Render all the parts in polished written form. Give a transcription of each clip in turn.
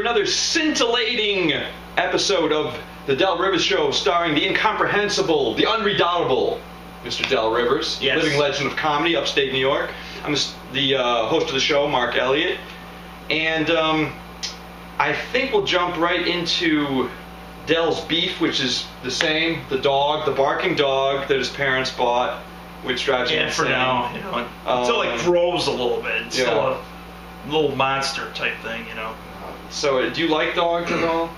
another scintillating episode of the Del Rivers Show, starring the incomprehensible, the unredoubtable Mr. Del Rivers, yes. living legend of comedy, upstate New York. I'm the host of the show, Mark Elliott, and I think we'll jump right into Del's beef, which is the same, the barking dog that his parents bought, which drives him insane. For now, until it grows a little bit. It's still a little monster type thing, So, do you like dogs at all?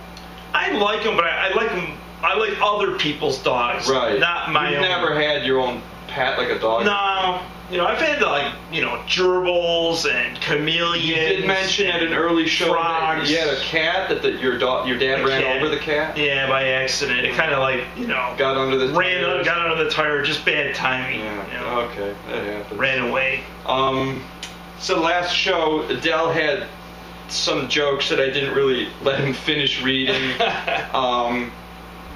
I like them, but I like them. I like other people's dogs, right? Not my own. You've never had your own pet like a dog? No. I've had gerbils and chameleons. You did mention at an early show frogs. that you had a cat that your dad ran over the cat. Yeah, by accident. It kind of got under the got under the tire. Just bad timing. Yeah. Okay, that happens. Ran away. So last show, Del had some jokes that I didn't really let him finish reading.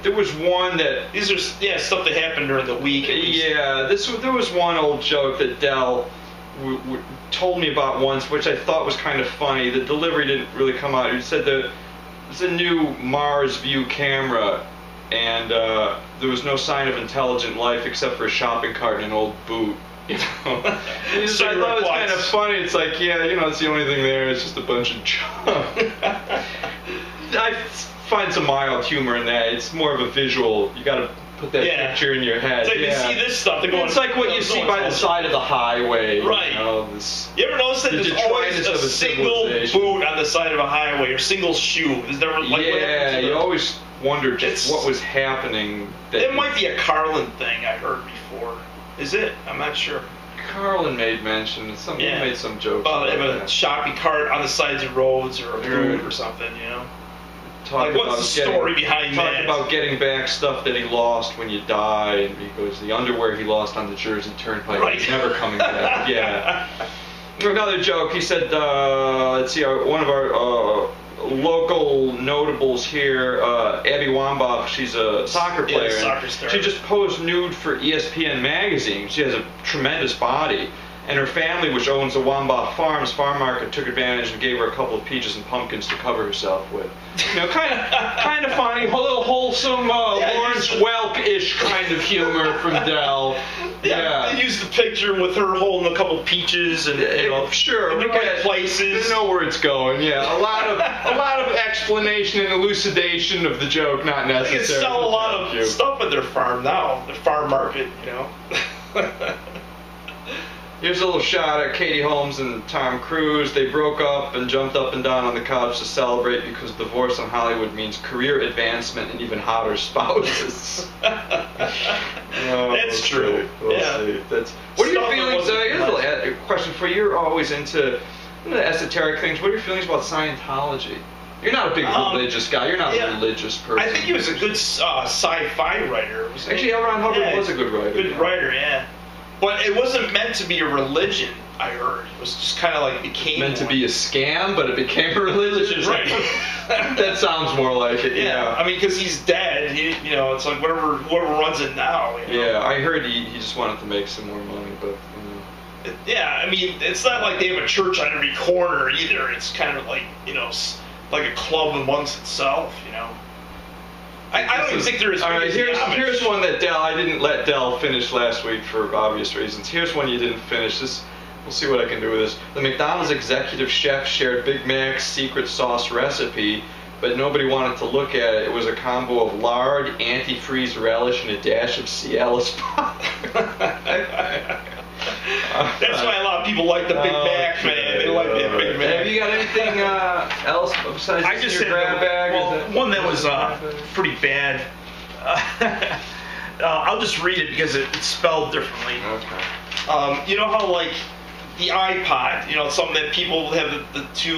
There was one that... These are, stuff that happened during the week. Yeah, there was one old joke that Del told me about once, which I thought was kind of funny. The delivery didn't really come out. He said that there's a new Mars View camera, and there was no sign of intelligent life except for a shopping cart and an old boot. So I thought it was kind of funny. It's like, it's the only thing there. It's just a bunch of junk. I find some mild humor in that. It's more of a visual. You got to put that picture in your head. It's like you see this stuff. It's like what you see by the side of the highway. Right. You ever notice that there's always a single boot on the side of a highway or single shoe? Is there you always wonder just what was happening. It might be a Carlin thing I heard before. Is it? I'm not sure. Carlin made mention. He made some jokes. They have a shopping cart on the sides of roads or a boot or something, What's the story behind that? Talk about getting back stuff that he lost when you die, because the underwear he lost on the Jersey Turnpike is never coming back. Yeah. Another joke. He said, let's see, one of our local notables here, Amy Wambach, she's a soccer player. Soccer star. She just posed nude for ESPN magazine. She has a tremendous body. And her family, which owns the Wambach Farms farm market, took advantage and gave her a couple of peaches and pumpkins to cover herself with. Kind of funny, a little wholesome, Lawrence Welk-ish kind of humor from Del. They used the picture with her holding a couple of peaches and sure, in the right places. You know where it's going. Yeah, a lot of explanation and elucidation of the joke, not necessary. They can sell a lot of stuff at their farm now, the farm market. Here's a little shot at Katie Holmes and Tom Cruise. They broke up and jumped up and down on the couch to celebrate because divorce in Hollywood means career advancement and even hotter spouses. That's true. We'll see. What are your feelings? Here's a question for you. You're always into the esoteric things. What are your feelings about Scientology? You're not a big religious guy. You're not a religious person. I think he was a good sci-fi writer. Actually, L. Ron Hubbard was a good writer. Good writer, yeah. But it wasn't meant to be a religion, I heard. It was just kind of like became meant to be a scam, but it became a religion. Right. That sounds more like it. Yeah. I mean, because he's dead. It's like whoever runs it now. Yeah, I heard he just wanted to make some more money, but. I mean, it's not like they have a church on every corner either. It's kind of like like a club amongst itself. I don't even think there is. All right, here's one that I didn't let Del finish last week for obvious reasons. Here's one you didn't finish. We'll see what I can do with this. The McDonald's executive chef shared Big Mac's secret sauce recipe, but nobody wanted to look at it. It was a combo of lard, antifreeze relish, and a dash of Cialis pop. That's why a lot of people like the Big Mac, man. They like that Big Mac. Have you got anything else besides your grab bag? One that was pretty bad. I'll just read it because it's spelled differently. Okay. You know how the iPod, something that people have the two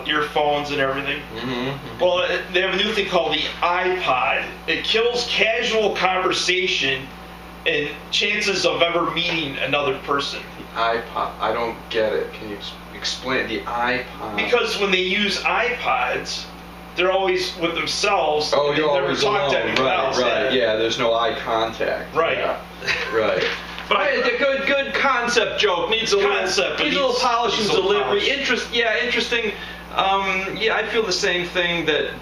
earphones and everything? Mm-hmm. Well, they have a new thing called the iPod. It kills casual conversation and chances of ever meeting another person. The iPod. I don't get it. Can you explain the iPod? Because when they use iPods, they're always with themselves. Oh, you're never always talk alone. To anyone else. Right. Yeah, there's no eye contact. Right. Yeah. Right. But a good concept joke needs a little polish and delivery. Interesting. Yeah, I feel the same thing that.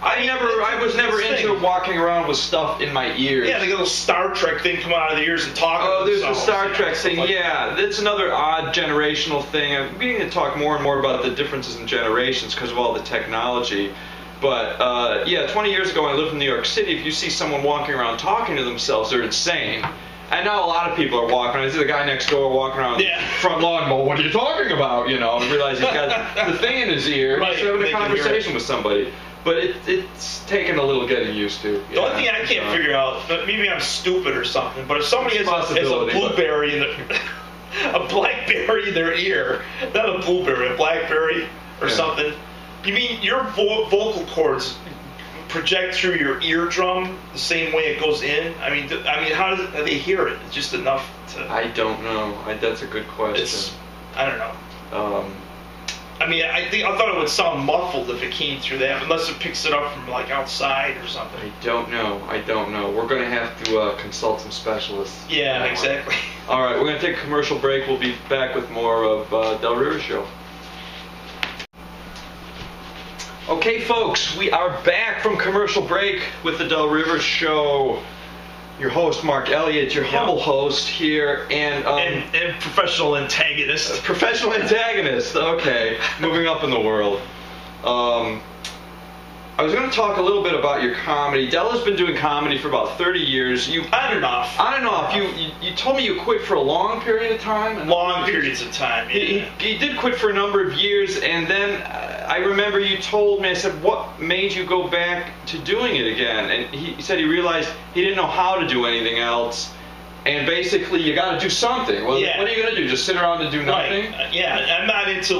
I was never into walking around with stuff in my ears. Yeah, the little Star Trek thing coming out of the ears and talking. Oh, there's the themselves, Star Trek thing. like Yeah, that's another odd generational thing. I'm beginning to talk more and more about the differences in generations because of all the technology. But yeah, 20 years ago when I lived in New York City, if you see someone walking around talking to themselves, they're insane. I know a lot of people are walking around. I see the guy next door walking around the front lawn. Well, what are you talking about? You know, and realize he's got the thing in his ear. Right, He's having a conversation with somebody. But it's taken a little getting used to. The only thing I can't figure out, maybe I'm stupid or something, but if somebody has a blueberry a blackberry in their ear, not a blueberry, a blackberry or something, you mean your vocal cords project through your eardrum the same way it goes in? I mean, how do they hear it? It's just enough to. I don't know. That's a good question. I don't know. I mean, I thought it would sound muffled if it came through that, unless it picks it up from like outside or something. I don't know. We're going to have to consult some specialists. Yeah, exactly. All right, we're going to take a commercial break. We'll be back with more of Del River Show. Okay, folks, we are back from commercial break with the Del River Show. Your host, Mark Elliott, your humble host here, and professional antagonist. Professional antagonist, okay. Moving up in the world. I was going to talk a little bit about your comedy. Del has been doing comedy for about 30 years. On and off. On and off. You told me you quit for a long period of time? Long periods of time, yeah. He did quit for a number of years, and then I remember you told me, I said, what made you go back to doing it again? And he said he realized he didn't know how to do anything else. And basically, you got to do something. Well, what are you going to do? Just sit around and do nothing? Right. Yeah, I'm not into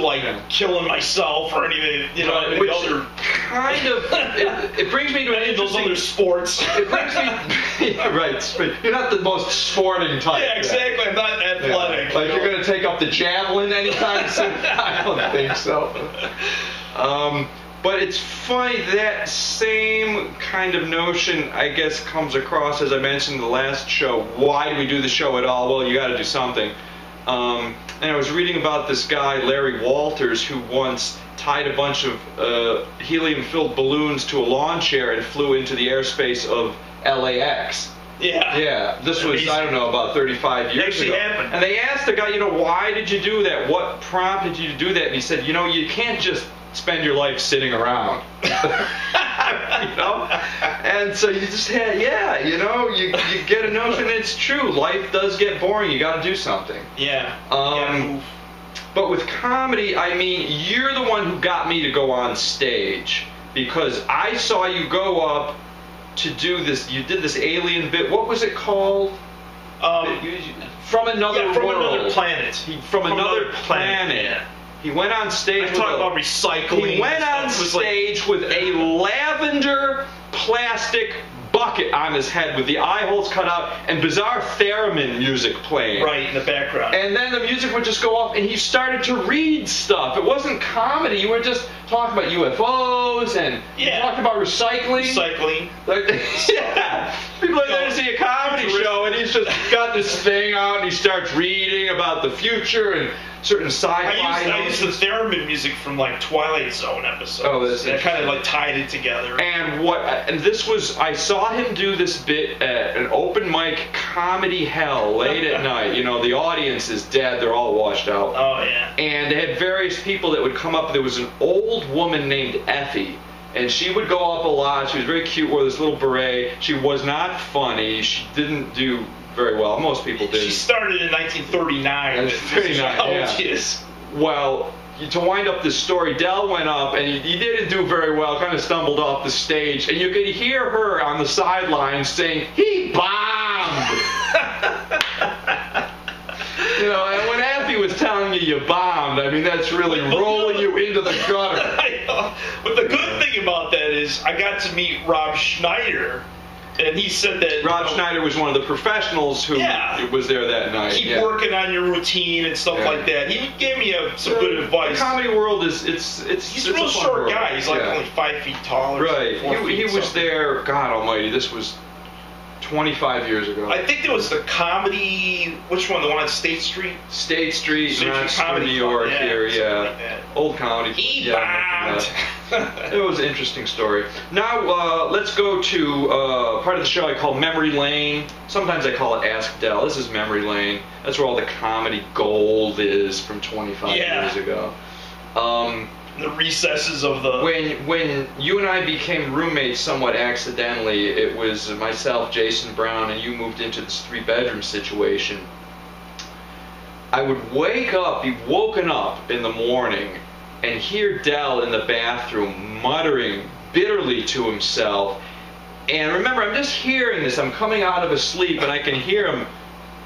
killing myself or anything. You know, which other kind of it brings me to an those other sports. It brings me, yeah, right. You're not the most sporting type. Yeah, exactly. I'm not athletic. Yeah. Like you're going to take up the javelin anytime soon? I don't think so. But it's funny, that same kind of notion, I guess, comes across, as I mentioned in the last show. Why do we do the show at all? Well, you got to do something. And I was reading about this guy, Larry Walters, who once tied a bunch of helium-filled balloons to a lawn chair and flew into the airspace of LAX. Yeah. Yeah. This was, I don't know, about 35 years ago. Happened. And they asked the guy, why did you do that? What prompted you to do that? And he said, you can't just spend your life sitting around. And so you just had, you get a notion that it's true. Life does get boring. You got to do something. Yeah. But with comedy, I mean, you're the one who got me to go on stage because I saw you go up to do this. You did this alien bit. What was it called? From another world. From another planet. From another planet. Yeah. He went on stage. Talk about recycling. He went on stage with a lavender plastic bucket on his head with the eye holes cut out and bizarre theremin music playing. Right, in the background. And then the music would just go off and he started to read stuff. It wasn't comedy. You were just talking about UFOs and you talked about recycling. Yeah. People are there to see a comedy show and he's just got this thing out and he starts reading about the future and certain sci-fi. I used the theremin music from Twilight Zone episodes. Oh, that's that kind of tied it together. And this was, I saw him do this bit at an open mic comedy hell late at night. The audience is dead, they're all washed out. Oh yeah. And they had various people that would come up. There was an old woman named Effie. And she would go up a lot. She was very cute, wore this little beret. She was not funny. She didn't do very well. Most people did. She started in 1939. 39, Well, to wind up this story, Del went up, and he didn't do very well, kind of stumbled off the stage, and you could hear her on the sidelines saying, "He bombed!" And when Effie was telling you bombed, I mean, that's really rolling you into the gutter. I know. But the good thing about that is I got to meet Rob Schneider. And he said that Rob Schneider was one of the professionals who was there that night. Keep working on your routine and stuff like that. He gave me some good advice. The comedy world he's a real short guy. He's only 5 feet tall. Right. He was there. God Almighty, this was 25 years ago. I think there was the comedy. Which one? The one on State Street? State Street, Comedy New York Club, here, yeah. Like Old comedy. It was an interesting story. Now, let's go to part of the show I call Memory Lane. Sometimes I call it Ask Del. This is Memory Lane. That's where all the comedy gold is from 25 years ago. The recesses of the... When you and I became roommates somewhat accidentally, it was myself, Jason Brown, and you moved into this 3-bedroom situation. I would wake up, be woken up in the morning, and hear Del in the bathroom muttering bitterly to himself. And remember, I'm just hearing this. I'm coming out of a sleep, and I can hear him,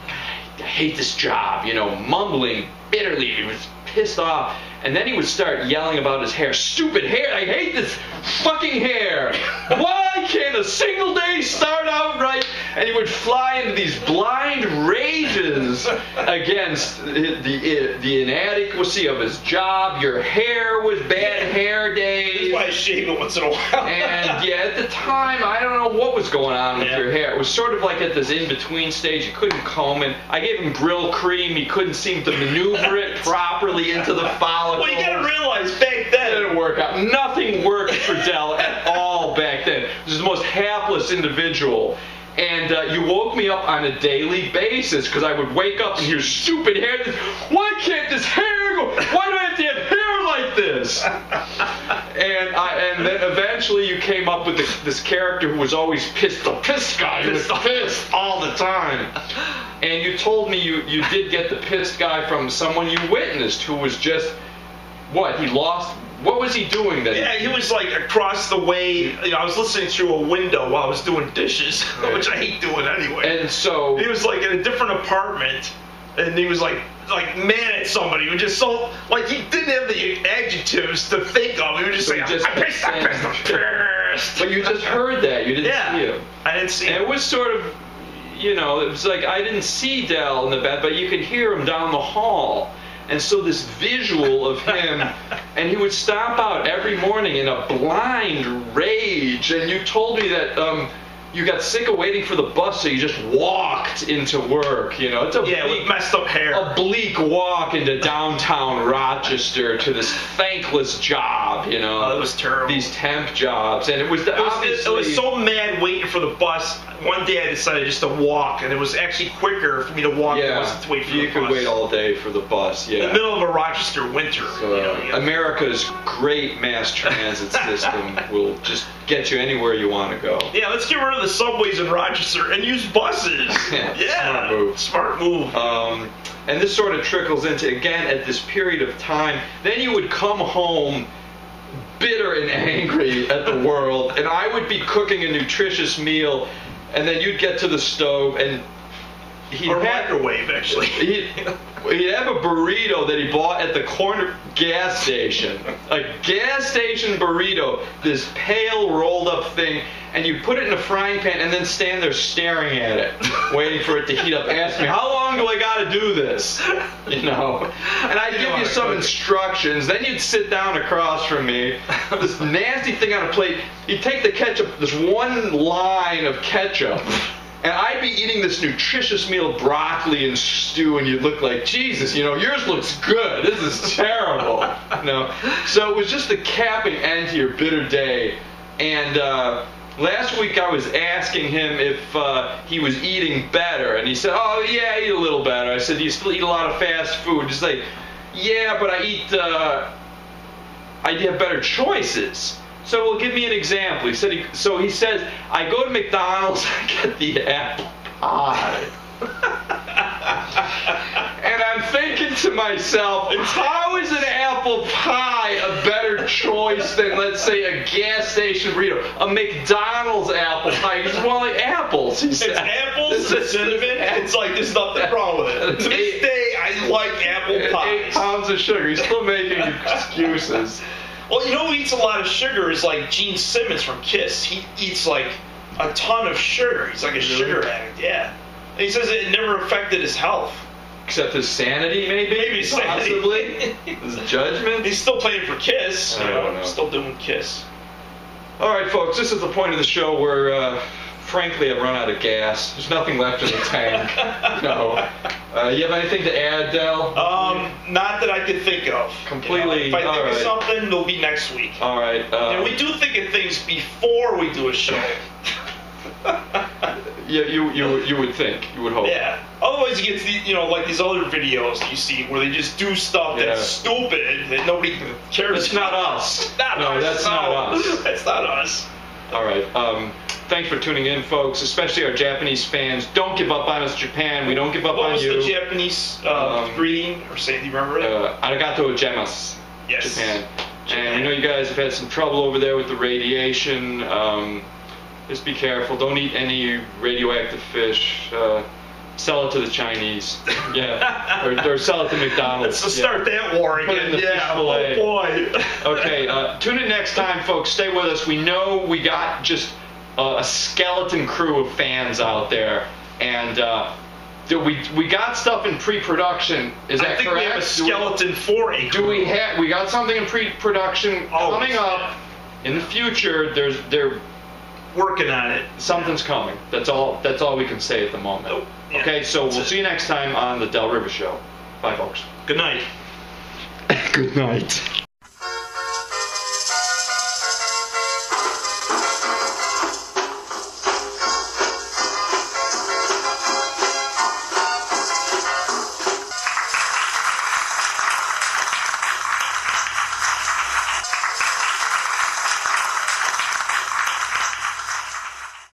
I hate this job, mumbling bitterly. He was pissed off. And then he would start yelling about his hair. Stupid hair! I hate this fucking hair! Why can't a single day start out right? And he would fly into these blind rages against the inadequacy of his job. Your hair was bad hair days. That's why I shave it once in a while. And yeah, at the time, I don't know what was going on with your hair. It was sort of like at this in-between stage. You couldn't comb it. I gave him Grill Cream. He couldn't seem to maneuver it properly into the follicle. Well, you gotta realize back then it didn't work out. Nothing worked for Del at all back then. He was the most hapless individual. And you woke me up on a daily basis because I would wake up and hear stupid hair. Why can't this hair go? Why do I have to have hair like this? And then eventually you came up with this character who was always pissed. The pissed guy who was pissed all the time. And you told me you did get the pissed guy from someone you witnessed who was just, what, he lost, what was he doing then? Yeah, he was like across the way. I was listening through a window while I was doing dishes, which I hate doing anyway. And so he was like in a different apartment, and he was like mad at somebody. He was just so, like, he didn't have the adjectives to think of. He was just like, I'm pissed. But you just heard that. You didn't see him. I didn't see him. And it was sort of, it was like I didn't see Del in the bed, but you could hear him down the hall. And so this visual of him, and he would stomp out every morning in a blind rage. And you told me that you got sick of waiting for the bus, so you just walked into work. It's a with messed up hair. A bleak walk into downtown Rochester to this thankless job. Oh, it was terrible. These temp jobs, and it was so mad waiting for the bus. One day I decided just to walk, and it was actually quicker for me to walk than it was to wait for the bus. You could wait all day for the bus. Yeah. In the middle of a Rochester winter. So, America's great mass transit system will just get you anywhere you want to go. Yeah, let's get rid of the subways in Rochester and use buses. Smart move. Smart move. And this sort of trickles into, again, at this period of time. Then you would come home bitter and angry at the world, and I would be cooking a nutritious meal, and then you'd get to the stove, and microwave, actually. He'd have a burrito that he bought at the corner gas station. A gas station burrito, this pale rolled up thing, and you put it in a frying pan and then stand there staring at it, waiting for it to heat up. Ask me, how long do I got to do this? And I'd give you some instructions. Then you'd sit down across from me, this nasty thing on a plate. You'd take the ketchup, this one line of ketchup, and I'd be eating this nutritious meal of broccoli and stew, and you'd look like, Jesus, yours looks good. This is terrible. So it was just the capping end to your bitter day. And last week I was asking him if he was eating better, and he said, oh, yeah, I eat a little better. I said, do you still eat a lot of fast food? He's like, yeah, but I have better choices. So, well, give me an example. He says, I go to McDonald's, I get the apple pie. And I'm thinking to myself, how is an apple pie a better choice than, let's say, a gas station burrito? A McDonald's apple pie. He's more like apples. He said. It's apples, it's cinnamon. It's like there's nothing wrong with it. To this day, I like apple pies. 8 pounds of sugar. He's still making excuses. Well, who eats a lot of sugar is like Gene Simmons from Kiss. He eats like a ton of sugar. He's like a sugar addict, yeah. And he says it never affected his health. Except his sanity, maybe? Maybe possibly. His judgment? He's still playing for Kiss. I don't know. Still doing Kiss. All right, folks, this is the point of the show where frankly, I've run out of gas. There's nothing left in the tank. No. You have anything to add, Del? Not that I could think of. Completely. If I think of something, it'll be next week. All right. And we do think of things before we do a show. Yeah, you would think. You would hope. Yeah. Otherwise, you get like these other videos you see where they just do stuff that's stupid that nobody cares. That's not us. Not us. That's not us. That's not us. All right. Thanks for tuning in, folks, especially our Japanese fans. Don't give up on us, Japan. We don't give up on you. What was the Japanese greeting or saying? Do you remember it? Arigato gozaimasu. Yes. Japan. And we know you guys have had some trouble over there with the radiation. Just be careful. Don't eat any radioactive fish. Sell it to the Chinese. Yeah. or sell it to McDonald's. Let's start that war again. Put it in the fish fillet. Oh boy. Okay. Tune in next time, folks. Stay with us. We know we got just a skeleton crew of fans out there, and we got stuff in pre-production. Is that correct? I think we have a skeleton for a crew. We got something in pre-production coming up in the future. They're working on it. Something's coming. That's all we can say at the moment. Oh, yeah. Okay, so we'll see you next time on the Del River Show. Bye, folks. Good night. Good night.